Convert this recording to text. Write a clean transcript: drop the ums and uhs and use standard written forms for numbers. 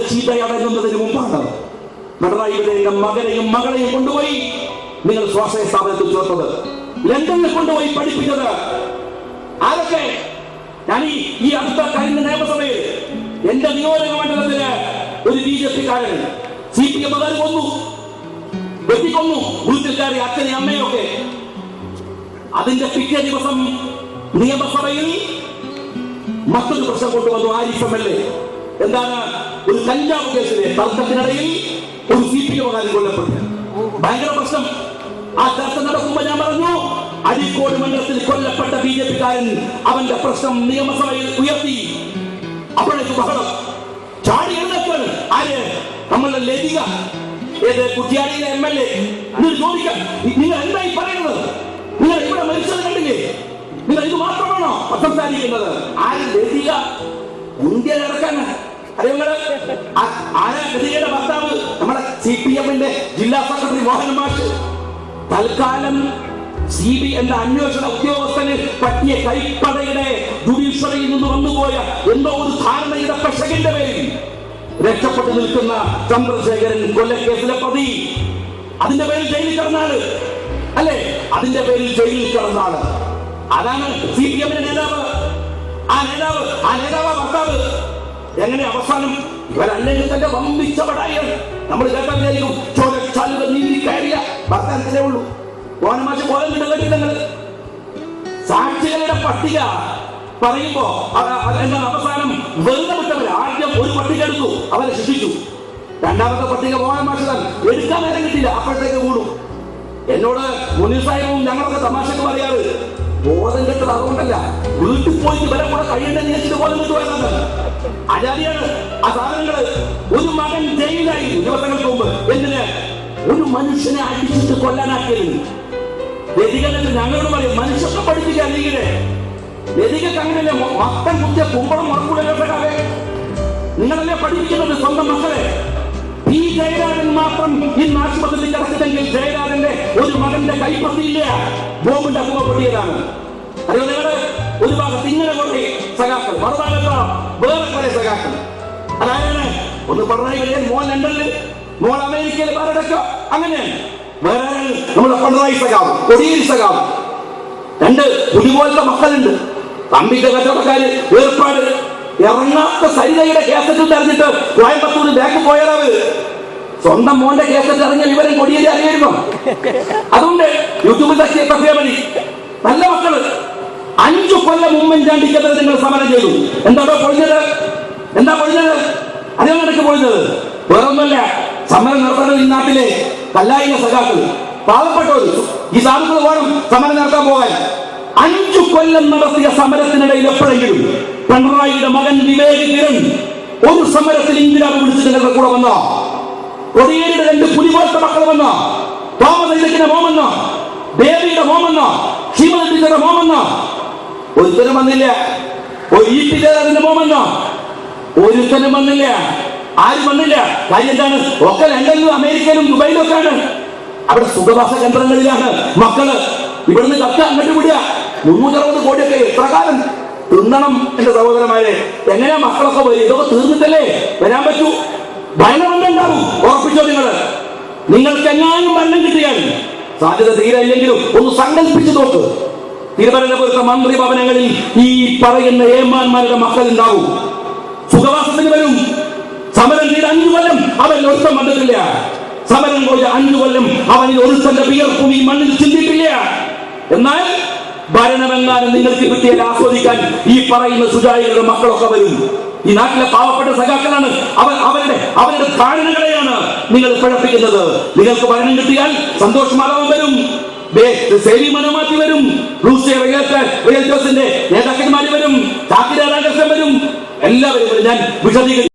ചീത്തയടങ്ങുന്നതിന് മുമ്പാണ് പിണറായി വിജയന്റെ മകനെയും മകളെയും കൊണ്ടുപോയി നിങ്ങൾ സ്വാശ്രയ സ്ഥാപനത്തിൽ ചേർത്തത്. ലണ്ടനിൽ കൊണ്ടുപോയി പഠിപ്പിച്ചത് ആരൊക്കെ? ഞാൻ ഈ അടുത്ത കഴിഞ്ഞ നിയമസഭയിൽ എന്റെ നിയോജക മണ്ഡലത്തില് ഒരു BJP-കാരൻ CPM-കാർ വെട്ടിക്കൊന്നു, വീട്ടിൽ കയറി അച്ഛനെയും അമ്മയൊക്കെ. അതിന്റെ പിറ്റേ ദിവസം നിയമസഭയിൽ മറ്റൊരു പ്രശ്നം കൊണ്ടുവന്നു ആരിഫ് MLA. എന്താണ്? ഒരു കഞ്ചാവ് കേസിലെ തർക്കത്തിനിടയിൽ ഒരു CPM-കാരൻ കൊല്ലപ്പെട്ടു. ഭയങ്കര പ്രശ്നം. ആ ചർച്ച നടക്കുമ്പോൾ ഞാൻ പറഞ്ഞു, അരീക്കോട് മണ്ഡലത്തിൽ കൊല്ലപ്പെട്ട BJP-കാരൻ അവന്റെ പ്രശ്നം നിയമസഭയിൽ ഉയർത്തി. അപ്പോഴേക്ക് ബഹളം ചാടി എഴുന്നേറ്റാണ്. ആര്? നമ്മളുടെ ലതിക, ഏത് കുറ്റിയാടിയിലെ MLA. ചോദിക്കാം, നിങ്ങൾ എന്തായി പറയുന്നത്? നിങ്ങൾ ഇവിടെ മരിച്ചത് കണ്ടില്ലേ? നിങ്ങൾ ഇത് മാത്രമാണോ സംസാരിക്കുന്നത്? ആര്? ലതിക. ഇന്ത്യ നടക്കാന് അറിയുന്നത് ആരാ? ലതികയുടെ ഭർത്താവ് നമ്മുടെ CPM-ന്റെ ജില്ലാ സെക്രട്ടറി മോഹൻ മാഷ്. തൽക്കാലം CBI എന്ന അന്വേഷണ ഉദ്യോഗസ്ഥന് പറ്റിയ കൈപ്പടയുടെ ജുഡീഷ്യറിയിൽ നിന്ന് വന്നുപോയ എന്തോ ഒരു ധാരണയുടെ പെശകിന്റെ പേരിൽ രക്ഷപ്പെട്ടു നിൽക്കുന്ന ചന്ദ്രശേഖരൻ കൊലക്കേസിലെ പ്രതി. അതിന്റെ പേരിൽ ജയിലിൽ കിടന്നാണ്, അല്ലെ? അതിന്റെ പേരിൽ ജയിലിൽ കിടന്നാണ്. അതാണ് CPM-ന്റെ നേതാവ്. ആ നേതാവ് ഭർത്താവ്. എങ്ങനെ അവസാനം? ഇവരല്ലെങ്കിൽ തന്നെ വമ്പിച്ചവടായ നമ്മൾ കേട്ടാലും ചോദിച്ചാലുക നീതി കയറിയ ഭർത്താവിനെ ഉള്ളൂ. ഓനമാശ പോലെ കേട്ടില്ല. സാക്ഷികളുടെ പട്ടിക പറയുമ്പോ എന്താണ് അവസാനം? വെറുതെ വിട്ടവര് ആദ്യം ഒരു പട്ടിക എടുത്തു, അവരെ ശിക്ഷിച്ചു. രണ്ടാമത്തെ പട്ടിക ഓനമാശാൻ എടുക്കാൻ നേരം കിട്ടില്ല, അപ്പോഴത്തേക്ക് കൂടും. എന്നോട് മുനീർ സാഹിബും ഞങ്ങളൊക്കെ തമാശക്ക് പറയാറ്, ബോധം കെട്ടത് അതുകൊണ്ടല്ല, വീട്ടിൽ പോയിട്ട് വരെ കൂടെ കഴിയേണ്ടെന്ന് വെച്ചിട്ട് ബോധം കിട്ടുവായിരുന്നു. അജാതിയാണ് ആ സാധനങ്ങള്. ഒരു മകൻ ജയിലായി ദിവസങ്ങൾക്ക് മുമ്പ്. എന്തിന്? ഒരു മനുഷ്യനെ അടിച്ചിട്ട് കൊല്ലാനാക്കിയത്. ലതികല്ലെന്ന് ഞങ്ങളോട് പറയും, മനുഷ്യത്വം പഠിപ്പിക്കാൻ ലീഗിനെ. ലതികക്ക് അങ്ങനെയല്ലേ? മക്കൾ കുത്തിയ കുമ്പളം മറക്കൂലേ? നിങ്ങളല്ലേ പഠിപ്പിക്കുന്നത് സ്വന്തം മക്കളെ? ഈ ജയരാജൻ മാത്രം ഇന്ന് ആശുപത്രിയിൽ കിടക്കുന്നെങ്കിൽ ജയരാജന്റെ ഒരു മകന്റെ കൈപ്പത്തിയില്ല, ബോംബിന്റെ അമ്മ പൊട്ടിയതാണ്. അറിയോ നിങ്ങള്? ഒരു ഭാഗത്ത് ഇങ്ങനെ കൊണ്ടേ സഖാക്കൾ, മറുഭാഗത്തോ വേറെ കുറെ സഖാക്കൾ. അതായത് ഒന്ന് പറഞ്ഞാൽ മോൻ ലണ്ടനില്, മോൾ അമേരിക്കയിൽ വേറെടക്കോ. അങ്ങനെയാണ്. വേറെ നമ്മുടെ പിണറായി സഖാവ്, കൊടിയേരി സഖാവ്, രണ്ട് പുലിപോലത്തെ മക്കളുണ്ട്. തമ്പിന്റെ കച്ചവടക്കാര് ഏർപ്പാട്. ഇറങ്ങാത്ത സരിതയുടെ കേസറ്റ് തെരഞ്ഞിട്ട് കോയമ്പത്തൂർ ബാക്ക് പോയവര് സ്വന്തം മോന്റെ കേസറ്റ് ഇറങ്ങിയ വിവരം കൊടിയേരി അറിയായിരുന്നു. അതുകൊണ്ട് യൂട്യൂബിൽ തട്ടിയ മതി. നല്ല മക്കള്. 5 കൊല്ലം ഉമ്മൻചാണ്ടിക്കെതിരെ നിങ്ങൾ സമരം ചെയ്തു. എന്താണോ പൊളിഞ്ഞത്? എന്താ പൊളിഞ്ഞത്? അതേ നടക്ക് പൊളിഞ്ഞത് വേറൊന്നുമല്ല. സമരം നടത്തുന്നത് ഈ നാട്ടിലെ കല്ലായിക സഖാക്കൾ, പാവപ്പെട്ടവർ. ഈ സാധുക്കൾ വേണം സമരം നടത്താൻ പോകാൻ. 5 കൊല്ലം നടത്തിയ സമരത്തിനിടയിൽ എപ്പോഴെങ്കിലും പിണറായിയുടെ മകൻ വിവേക് കിരൺ ഒരു സമരത്തിൽ ഇന്ദിരാവ് വിളിച്ച് നിങ്ങളുടെ കൂടെ വന്നോ? കൊടിയേരിയുടെ 2 പുലിപോലത്തെ മക്കൾ വന്നോ? തോമസ് മോമെന്നോ? ദേവിയുടെ മോമെന്നോ? ശിവനന്ദിന്റെ മോമെന്നോ? ഒരുത്തരം വന്നില്ല. ഒരു മോമെന്നോ? ഒരുത്തരം വന്നില്ല. ആരും വന്നില്ല. കാര്യം എന്താണ്? ഒക്കെ ലണ്ടനിലും അമേരിക്കയിലും ദുബൈയിലും ഒക്കെയാണ്. അവിടെ സുഖവാസ കേന്ദ്രങ്ങളിലാണ് മക്കള്. ഇവിടുന്ന് കത്ത് അങ്ങോട്ട് വിടുക. 360 കോടിയൊക്കെ എത്ര കാലം തിന്നണം? എന്റെ സഹോദരന്മാരെ, എങ്ങനെയാ മക്കളൊക്കെ വരും? ഇതൊക്കെ തീർന്നിട്ടല്ലേ വരാൻ പറ്റൂ. ഭയങ്കര ഉണ്ടാവും. ഉറപ്പിച്ചോ നിങ്ങള്. നിങ്ങൾക്ക് എങ്ങാനും മരണം കിട്ടിയാൽ, സാധ്യത തീരയില്ലെങ്കിലും ഒന്ന് സങ്കല്പിച്ചു നോക്ക്. തിരുവനന്തപുരത്തെ മന്ത്രി ഭവനങ്ങളിൽ ഈ പറയുന്ന ഏമാന്മാരുടെ മക്കൾ ഉണ്ടാവും. സുഖവാസത്തിന് വരും. സമരം ചെയ്ത് 5 കൊല്ലം അവൻ ഒരുത്തം വന്നിട്ടില്ല. സമരം പോയ 5 കൊല്ലം അവനിൽ ഒരുത്തന്റെ വിയർപ്പും ഈ മണ്ണിൽ ചിന്തിട്ടില്ല. എന്നാൽ ഭരണമെങ്ങാനും നിങ്ങൾക്ക് കിട്ടിയാൽ ആസ്വദിക്കാൻ ഈ പറയുന്ന സുജായികളുടെ മക്കളൊക്കെ വരും. ഈ നാട്ടിലെ പാവപ്പെട്ട സഖാക്കളാണ്. അവരുടെ ധാരണകളെയാണ് നിങ്ങൾ പിഴപ്പിക്കുന്നത്. നിങ്ങൾക്ക് ഭരണം കിട്ടിയാൽ സന്തോഷമാധവൻ വരും, സേവി മനോമാറ്റി വരും, റിയൽറ്റേഴ്സിന്റെ നേതാക്കന്മാര് വരും, ചാക്കി രാധാകൃഷ്ണൻ വരും, എല്ലാവരും വരും. ഞാൻ വിശദീകരിക്കും.